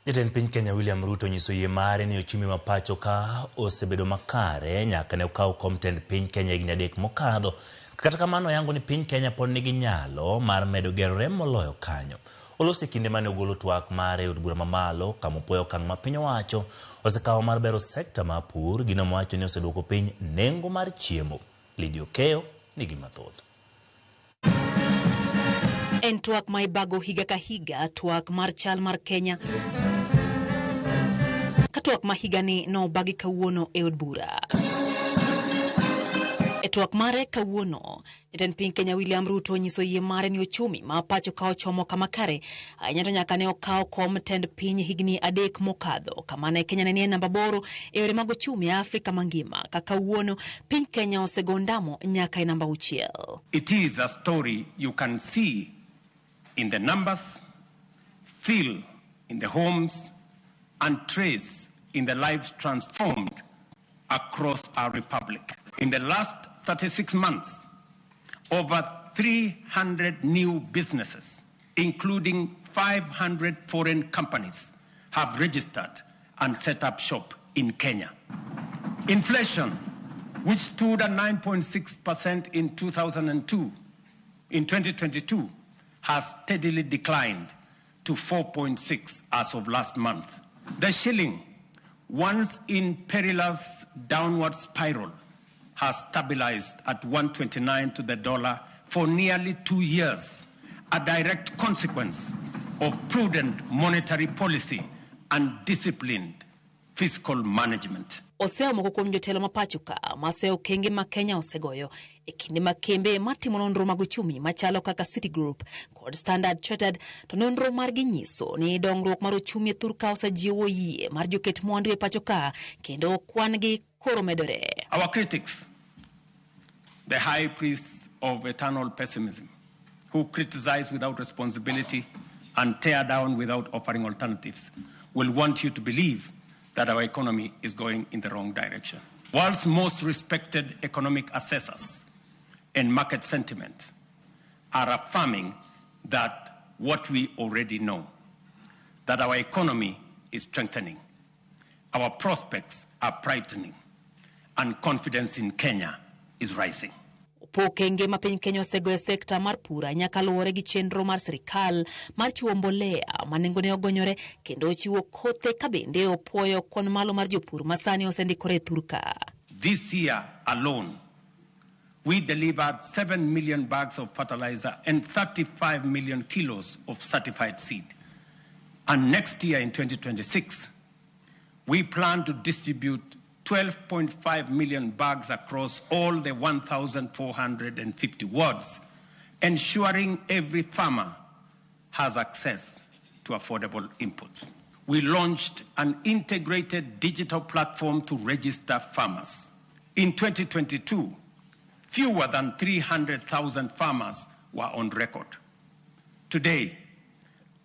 Jatend piny Kenya William Ruto nyiso yie mare ni Ochumi ma pachoka osebedo makare nyaka ne okaw kom tend piny Kenya higni 3 mokadho. Kata kamano yango ni piny Kenya pod nigi nyalo mar medo gerore moloyo kanyo. Olosi kinde mane ogolo twak mare od bura mamalo kama opuoyo okang' ma piny owacho osekawo mar bero sekta mar pur, gino mowacho ni oseduoko piny nengo mar chiemo. Lidio Keyo nigi mathoth. En twak ma ibago higa ka higa, twak mar chal mar Kenya. Twak ma higa ni no bagi kawuono e od bura. E twak mare kawuono, jatend piny Kenya William Ruto nyiso yie mare ni Ochumi ma pachoka ochomo kama kare, ahinya nyaka ne okaw kom tend piny higni 3 mokadho, kama ne Kenya ne nie namba boro e yore mag ochumi e Afrika mangima. Ka kawuono piny Kenya osego ndamo nyaka e namba 6. It is a story you can see in the numbers, feel in the homes, and trace in the lives transformed across our republic. In the last 36 months, over 300 new businesses, including 500 foreign companies, have registered and set up shop in Kenya. Inflation, which stood at 9.6% in 2022, has steadily declined to 4.6% as of last month. The shilling, once in perilous downward spiral, has stabilized at 129 to the dollar for nearly 2 years, a direct consequence of prudent monetary policy and disciplined fiscal management. Oseo moko kuom jotelo ma pachoka maseo kenge ma Kenya osegoyo e kinde ma kembe matimo nonro mag uchumi machalo kaka City Group kod Standard Chartered to nonro margi nyiso ni dongruok mar uchumi e thurka osejiwo yie mar joket mwandu e pachoka kendo kwan gi koro medore. Our critics, the high priests of eternal pessimism, who criticize without responsibility and tear down without offering alternatives, will want you to believe that our economy is going in the wrong direction. World's most respected economic assessors and market sentiment are affirming that what we already know, that our economy is strengthening, our prospects are brightening, and confidence in Kenya is rising. Pokenge ma piny Kenya osego e sekta mar pura nyaka luwore gi chenro mar sirikal mar chiwo mbolea ma nengone ogonyore kendo chiwo kothe ka bende opuoyo kwan malo mar jopur ma sani osendikore e thurka. This year alone, we delivered 7 million bags of fertilizer and 35 million kilos of certified seed. And next year in 2026, we plan to distribute 12.5 million bags across all the 1,450 wards, ensuring every farmer has access to affordable inputs. We launched an integrated digital platform to register farmers. In 2022, fewer than 300,000 farmers were on record. Today,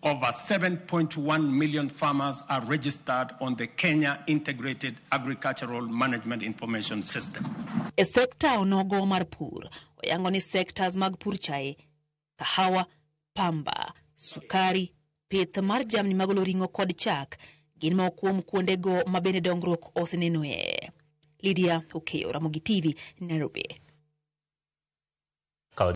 over 7.1 million farmers are registered on the Kenya Integrated Agricultural Management Information System. E sekta onogo mar pur, oyango ni sectors mag pur chae, kahawa, pamba, sukari, pith mar jamni magolo ringo kod chak, gin ma kuom kuondego ma bende dongruok osenenoe. Lydia Okeyo, Ramogi TV, Nairobi.